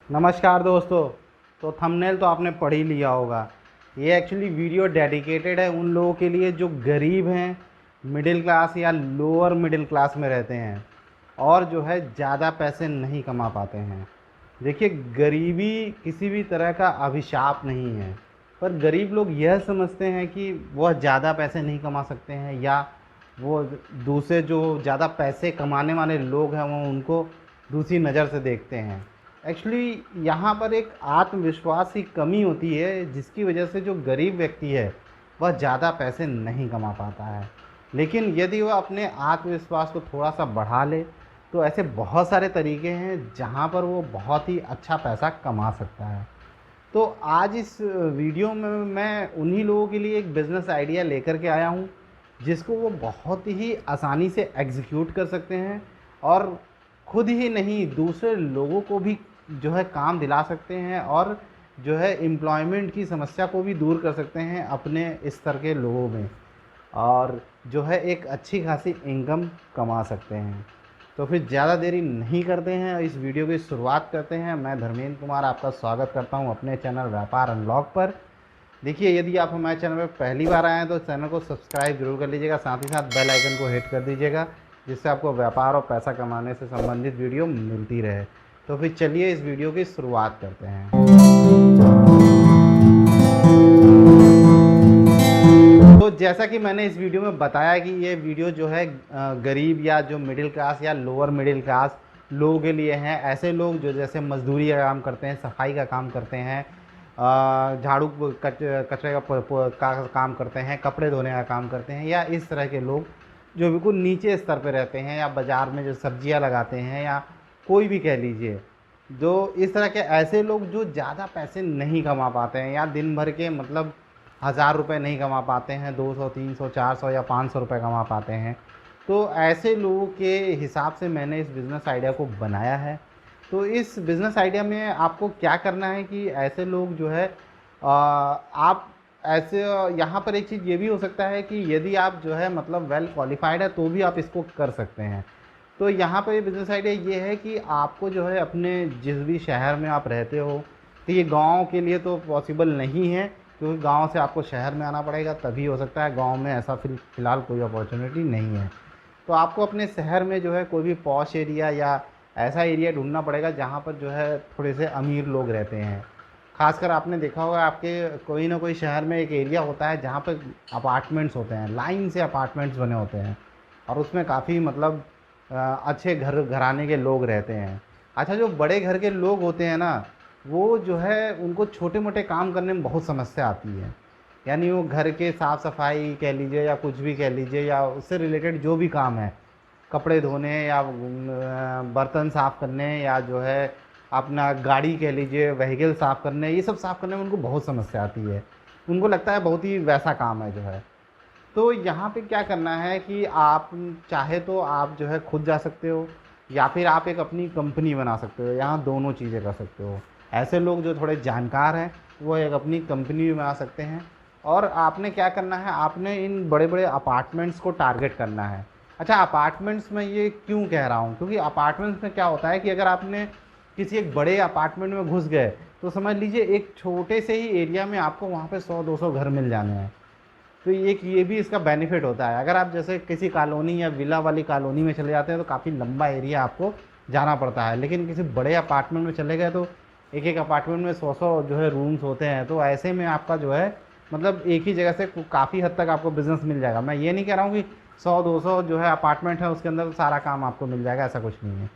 नमस्कार दोस्तों। तो थंबनेल तो आपने पढ़ ही लिया होगा। ये एक्चुअली वीडियो डेडिकेटेड है उन लोगों के लिए जो गरीब हैं, मिडिल क्लास या लोअर मिडिल क्लास में रहते हैं और जो है ज़्यादा पैसे नहीं कमा पाते हैं। देखिए, गरीबी किसी भी तरह का अभिशाप नहीं है, पर गरीब लोग यह समझते हैं कि वह ज़्यादा पैसे नहीं कमा सकते हैं या वो दूसरे जो ज़्यादा पैसे कमाने वाले लोग हैं वो उनको दूसरी नज़र से देखते हैं। एक्चुअली यहाँ पर एक आत्मविश्वास की कमी होती है जिसकी वजह से जो गरीब व्यक्ति है वह ज़्यादा पैसे नहीं कमा पाता है। लेकिन यदि वह अपने आत्मविश्वास को थोड़ा सा बढ़ा ले तो ऐसे बहुत सारे तरीके हैं जहाँ पर वो बहुत ही अच्छा पैसा कमा सकता है। तो आज इस वीडियो में मैं उन्हीं लोगों के लिए एक बिज़नेस आइडिया लेकर के आया हूँ जिसको वो बहुत ही आसानी से एग्जीक्यूट कर सकते हैं और खुद ही नहीं दूसरे लोगों को भी जो है काम दिला सकते हैं और जो है एम्प्लॉयमेंट की समस्या को भी दूर कर सकते हैं अपने स्तर के लोगों में, और जो है एक अच्छी खासी इनकम कमा सकते हैं। तो फिर ज़्यादा देरी नहीं करते हैं, इस वीडियो की शुरुआत करते हैं। मैं धर्मेंद्र कुमार आपका स्वागत करता हूं अपने चैनल व्यापार अनलॉक पर। देखिए, यदि आप हमारे चैनल पर पहली बार आए हैं तो चैनल को सब्सक्राइब जरूर कर लीजिएगा, साथ ही साथ बेल आइकन को हिट कर दीजिएगा जिससे आपको व्यापार और पैसा कमाने से संबंधित वीडियो मिलती रहे। तो फिर चलिए इस वीडियो की शुरुआत करते हैं। तो जैसा कि मैंने इस वीडियो में बताया कि ये वीडियो जो है गरीब या जो मिडिल क्लास या लोअर मिडिल क्लास लोगों के लिए हैं। ऐसे लोग जो जैसे मजदूरी का काम करते हैं, सफाई का काम करते हैं, झाड़ू कचरे का काम करते हैं, कपड़े धोने का काम करते हैं, या इस तरह के लोग जो बिल्कुल नीचे स्तर पे रहते हैं, या बाज़ार में जो सब्जियां लगाते हैं, या कोई भी कह लीजिए, जो इस तरह के ऐसे लोग जो ज़्यादा पैसे नहीं कमा पाते हैं या दिन भर के मतलब 1000 रुपये नहीं कमा पाते हैं, 200 300 400 या 500 रुपये कमा पाते हैं। तो ऐसे लोगों के हिसाब से मैंने इस बिज़नेस आइडिया को बनाया है। तो इस बिज़नेस आइडिया में आपको क्या करना है कि ऐसे लोग जो है आप ऐसे यहाँ पर एक चीज़ ये भी हो सकता है कि यदि आप जो है मतलब वेल क्वालिफाइड है तो भी आप इसको कर सकते हैं। तो यहाँ पर ये बिज़नेस आइडिया ये है कि आपको जो है अपने जिस भी शहर में आप रहते हो, तो ये गांव के लिए तो पॉसिबल नहीं है क्योंकि गांव से आपको शहर में आना पड़ेगा, तभी हो सकता है। गांव में ऐसा फ़िलहाल कोई अपॉर्चुनिटी नहीं है। तो आपको अपने शहर में जो है कोई भी पॉश एरिया या ऐसा एरिया ढूंढना पड़ेगा जहाँ पर जो है थोड़े से अमीर लोग रहते हैं। खासकर आपने देखा होगा आपके कोई ना कोई शहर में एक एरिया होता है जहाँ पर अपार्टमेंट्स होते हैं, लाइन से अपार्टमेंट्स बने होते हैं और उसमें काफ़ी मतलब अच्छे घराने के लोग रहते हैं। अच्छा, जो बड़े घर के लोग होते हैं ना, वो जो है उनको छोटे मोटे काम करने में बहुत समस्या आती है। यानी वो घर के साफ़ सफाई कह लीजिए या कुछ भी कह लीजिए या उससे रिलेटेड जो भी काम है, कपड़े धोने या बर्तन साफ़ करने या जो है अपना गाड़ी कह लीजिए व्हीकल साफ़ करने, ये सब साफ़ करने में उनको बहुत समस्या आती है। उनको लगता है बहुत ही वैसा काम है जो है। तो यहाँ पे क्या करना है कि आप चाहे तो आप जो है खुद जा सकते हो या फिर आप एक अपनी कंपनी बना सकते हो। यहाँ दोनों चीज़ें कर सकते हो। ऐसे लोग जो थोड़े जानकार हैं वो एक अपनी कंपनी भी बना सकते हैं। और आपने क्या करना है, आपने इन बड़े बड़े अपार्टमेंट्स को टारगेट करना है। अच्छा, अपार्टमेंट्स में ये क्यों कह रहा हूँ, क्योंकि अपार्टमेंट्स में क्या होता है कि अगर आपने किसी एक बड़े अपार्टमेंट में घुस गए तो समझ लीजिए एक छोटे से ही एरिया में आपको वहाँ पे 100-200 घर मिल जाने हैं। तो एक ये भी इसका बेनिफिट होता है। अगर आप जैसे किसी कॉलोनी या विला वाली कॉलोनी में चले जाते हैं तो काफ़ी लंबा एरिया आपको जाना पड़ता है, लेकिन किसी बड़े अपार्टमेंट में चले गए तो एक एक अपार्टमेंट में 100-100 जो है रूम्स होते हैं। तो ऐसे में आपका जो है मतलब एक ही जगह से काफ़ी हद तक आपको बिज़नेस मिल जाएगा। मैं ये नहीं कह रहा हूँ कि 100-200 जो है अपार्टमेंट है उसके अंदर सारा काम आपको मिल जाएगा, ऐसा कुछ नहीं है।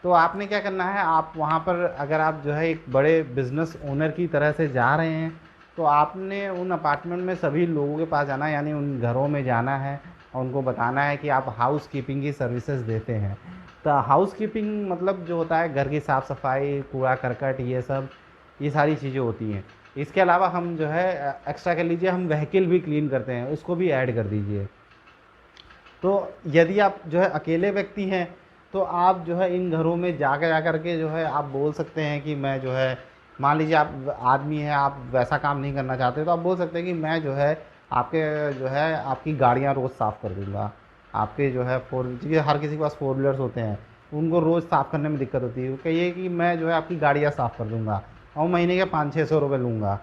तो आपने क्या करना है, आप वहाँ पर अगर आप जो है एक बड़े बिज़नेस ओनर की तरह से जा रहे हैं तो आपने उन अपार्टमेंट में सभी लोगों के पास जाना है, यानी उन घरों में जाना है और उनको बताना है कि आप हाउस कीपिंग की सर्विसेज देते हैं। तो हाउस कीपिंग मतलब जो होता है घर की साफ़ सफाई, कूड़ा करकट, ये सारी चीज़ें होती हैं। इसके अलावा हम जो है एक्स्ट्रा कह लीजिए हम व्हीकल भी क्लीन करते हैं, उसको भी ऐड कर दीजिए। तो यदि आप जो है अकेले व्यक्ति हैं तो आप जो है इन घरों में जा कर के जो है आप बोल सकते हैं कि मैं जो है, मान लीजिए आप आदमी हैं, आप वैसा काम नहीं करना चाहते तो आप बोल सकते हैं कि मैं जो है आपके जो है आपकी गाड़ियाँ रोज़ साफ़ कर दूँगा। आपके जो है हर किसी के पास 4 व्हीलर्स होते हैं, उनको रोज़ साफ़ करने में दिक्कत होती है। वो कहिए कि मैं जो है आपकी गाड़ियाँ साफ़ कर दूँगा और महीने के 500-600 रुपये लूँगा।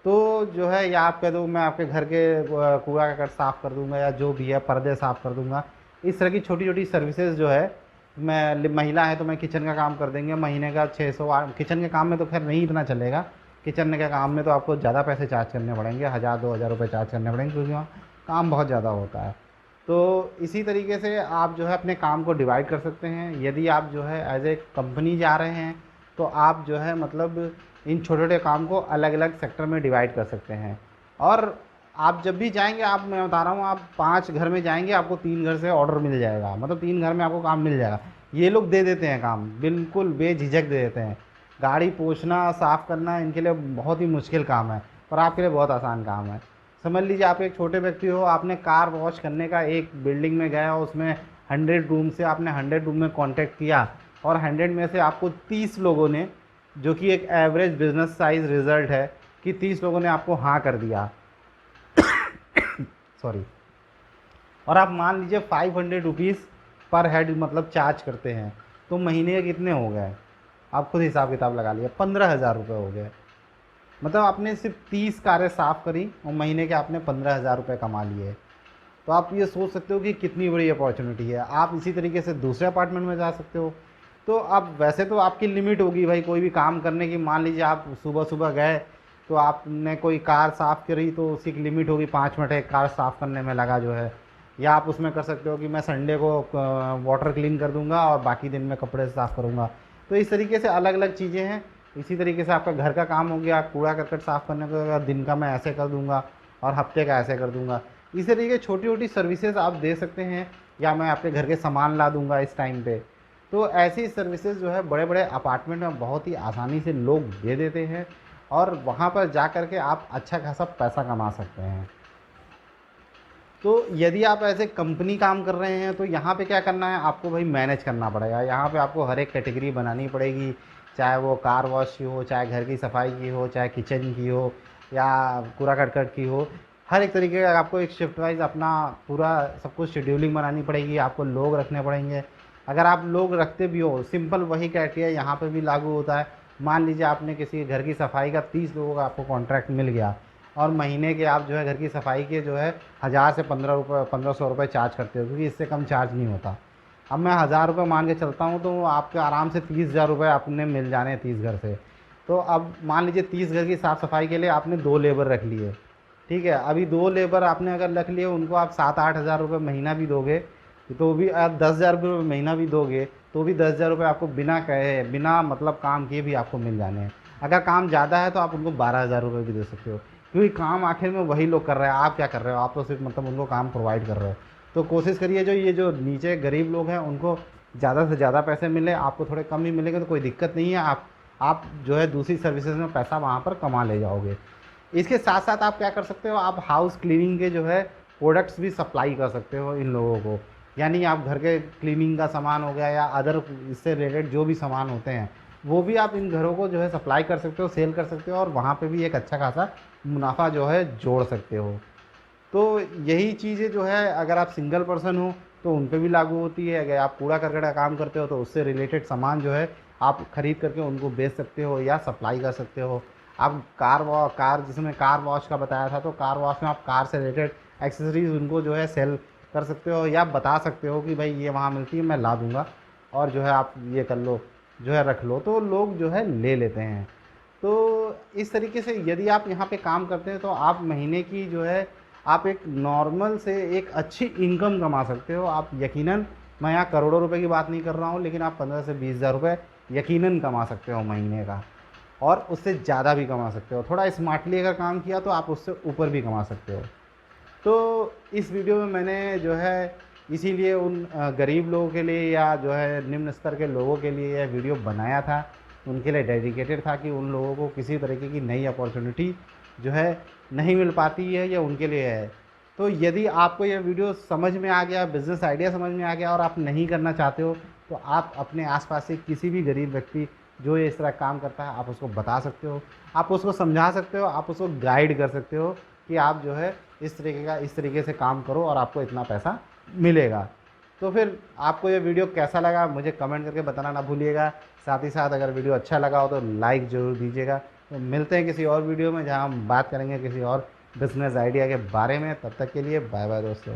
तो जो है या आप कह दो मैं आपके घर के कूड़ा करकट साफ़ कर दूँगा या जो भी है पर्दे साफ़ कर दूँगा। इस तरह की छोटी-छोटी सर्विसेज़ जो है मैं महिला है तो मैं किचन का काम कर देंगे महीने का 600 किचन के काम में तो ख़ैर नहीं इतना चलेगा। किचन के काम में तो आपको ज़्यादा पैसे चार्ज करने पड़ेंगे, 1000-2000 रुपए चार्ज करने पड़ेंगे क्योंकि वहाँ काम बहुत ज़्यादा होता है। तो इसी तरीके से आप जो है अपने काम को डिवाइड कर सकते हैं। यदि आप जो है एज़ ए कंपनी जा रहे हैं तो आप जो है मतलब इन छोटे-छोटे काम को अलग-अलग सेक्टर में डिवाइड कर सकते हैं। और आप जब भी जाएँगे आप मैं बता रहा हूँ आप 5 घर में जाएँगे आपको 3 घर से ऑर्डर मिल जाएगा। मतलब 3 घर में आपको काम मिल जाएगा। ये लोग दे देते हैं काम, बिल्कुल बेझिझक दे देते हैं। गाड़ी पोंछना, साफ़ करना इनके लिए बहुत ही मुश्किल काम है, पर आपके लिए बहुत आसान काम है। समझ लीजिए आप एक छोटे व्यक्ति हो, आपने कार वॉश करने का एक बिल्डिंग में गए हो, उसमें 100 रूम से आपने 100 रूम में कॉन्टैक्ट किया और 100 में से आपको 30 लोगों ने, जो कि एक एवरेज बिज़नेस साइज़ रिज़ल्ट है कि 30 लोगों ने आपको हाँ कर दिया। सॉरी। और आप मान लीजिए 500 रुपीज़ पर हेड मतलब चार्ज करते हैं, तो महीने के कितने हो गए? आप खुद हिसाब किताब लगा लिए, 15,000 रुपये हो गए। मतलब आपने सिर्फ 30 कारें साफ़ करी और महीने के आपने 15,000 रुपये कमा लिए। तो आप ये सोच सकते हो कि कितनी बड़ी अपॉर्चुनिटी है। आप इसी तरीके से दूसरे अपार्टमेंट में जा सकते हो। तो अब वैसे तो आपकी लिमिट होगी भाई कोई भी काम करने की। मान लीजिए आप सुबह-सुबह गए तो आपने कोई कार साफ़ करी तो उसकी एक लिमिट होगी 5 मिनट एक कार साफ़ करने में लगा जो है। या आप उसमें कर सकते हो कि मैं संडे को वाटर क्लीन कर दूँगा और बाकी दिन में कपड़े साफ़ करूँगा। तो इस तरीके से अलग-अलग चीज़ें हैं। इसी तरीके से आपका घर का काम हो गया, कूड़ा करकट साफ़ करने का दिन का मैं ऐसे कर दूँगा और हफ्ते का ऐसे कर दूँगा। इस तरीके की छोटी-छोटी सर्विसेज़ आप दे सकते हैं या मैं आपके घर के सामान ला दूँगा इस टाइम पे। तो ऐसी सर्विसेज़ जो है बड़े-बड़े अपार्टमेंट में बहुत ही आसानी से लोग दे देते हैं और वहाँ पर जा कर के आप अच्छा खासा पैसा कमा सकते हैं। तो यदि आप ऐसे कंपनी काम कर रहे हैं तो यहाँ पे क्या करना है आपको भाई मैनेज करना पड़ेगा। यहाँ पे आपको हर एक कैटेगरी बनानी पड़ेगी, चाहे वो कार वॉश की हो, चाहे घर की सफाई की हो, चाहे किचन की हो या कूड़ा करकट की हो। हर एक तरीके का आपको एक शिफ्ट वाइज़ अपना पूरा सब कुछ शेड्यूलिंग बनानी पड़ेगी, आपको लोग रखने पड़ेंगे। अगर आप लोग रखते भी हो, सिंपल वही क्राइटेरिया यहाँ पे भी लागू होता है। मान लीजिए आपने किसी घर की सफाई का 30 लोगों का आपको कॉन्ट्रैक्ट मिल गया और महीने के आप जो है घर की सफाई के जो है 1000 से 1500 रुपये चार्ज करते हो क्योंकि इससे कम चार्ज नहीं होता। अब मैं 1000 रुपये मान के चलता हूँ तो आपके आराम से 30,000 रुपये आपने मिल जाने हैं 30 घर से। तो अब मान लीजिए 30 घर की साफ़ सफाई के लिए आपने 2 लेबर रख लिए, ठीक है। अभी 2 लेबर आपने अगर रख लिए उनको आप 7-8 हज़ार रुपये महीना भी दोगे तो भी आप 10,000 रुपये महीना भी दोगे तो भी 10,000 रुपये आपको बिना कहे बिना मतलब काम किए भी आपको मिल जाने हैं। अगर काम ज़्यादा है तो आप उनको 12,000 रुपये भी दे सकते हो क्योंकि काम आखिर में वही लोग कर रहे हैं। आप क्या कर रहे हो? आप तो सिर्फ मतलब उनको काम प्रोवाइड कर रहे हो। तो कोशिश करिए जो ये जो नीचे गरीब लोग हैं उनको ज़्यादा से ज़्यादा पैसे मिले, आपको थोड़े कम ही मिलेंगे तो कोई दिक्कत नहीं है। आप जो है दूसरी सर्विसेज में पैसा वहाँ पर कमा ले जाओगे। इसके साथ-साथ आप क्या कर सकते हो, आप हाउस क्लीनिंग के जो है प्रोडक्ट्स भी सप्लाई कर सकते हो इन लोगों को। यानी आप घर के क्लीनिंग का सामान हो गया या अदर इससे रिलेटेड जो भी सामान होते हैं, वो भी आप इन घरों को जो है सप्लाई कर सकते हो, सेल कर सकते हो और वहाँ पे भी एक अच्छा खासा मुनाफ़ा जो है जोड़ सकते हो। तो यही चीज़ें जो है अगर आप सिंगल पर्सन हो तो उन पे भी लागू होती है। अगर आप कूड़ा करकट का काम करते हो तो उससे रिलेटेड सामान जो है आप खरीद करके उनको बेच सकते हो या सप्लाई कर सकते हो। आप कार जिसमें कार वॉश का बताया था तो कार वॉश में आप कार से रिलेटेड एक्सेसरीज़ उनको जो है सेल कर सकते हो या बता सकते हो कि भाई ये वहाँ मिलती है मैं ला दूँगा और जो है आप ये कर लो, जो है रख लो, तो लोग जो है ले लेते हैं। तो इस तरीके से यदि आप यहाँ पे काम करते हैं तो आप महीने की जो है आप एक नॉर्मल से एक अच्छी इनकम कमा सकते हो। आप यकीनन, मैं यहाँ करोड़ों रुपए की बात नहीं कर रहा हूँ, लेकिन आप 15 से 20,000 रुपये यकीनन कमा सकते हो महीने का और उससे ज़्यादा भी कमा सकते हो। थोड़ा स्मार्टली अगर काम किया तो आप उससे ऊपर भी कमा सकते हो। तो इस वीडियो में मैंने जो है इसीलिए उन गरीब लोगों के लिए या जो है निम्न स्तर के लोगों के लिए यह वीडियो बनाया था, उनके लिए डेडिकेटेड था कि उन लोगों को किसी तरीके की नई अपॉर्चुनिटी जो है नहीं मिल पाती है या उनके लिए है। तो यदि आपको यह वीडियो समझ में आ गया, बिज़नेस आइडिया समझ में आ गया और आप नहीं करना चाहते हो तो आप अपने आसपास से किसी भी गरीब व्यक्ति जो ये इस तरह काम करता है आप उसको बता सकते हो, आप उसको समझा सकते हो, आप उसको गाइड कर सकते हो कि आप जो है इस तरीके से काम करो और आपको इतना पैसा मिलेगा। तो फिर आपको ये वीडियो कैसा लगा मुझे कमेंट करके बताना ना भूलिएगा। साथ ही साथ अगर वीडियो अच्छा लगा हो तो लाइक ज़रूर दीजिएगा। तो मिलते हैं किसी और वीडियो में जहाँ हम बात करेंगे किसी और बिज़नेस आइडिया के बारे में। तब तक के लिए बाय बाय दोस्तों।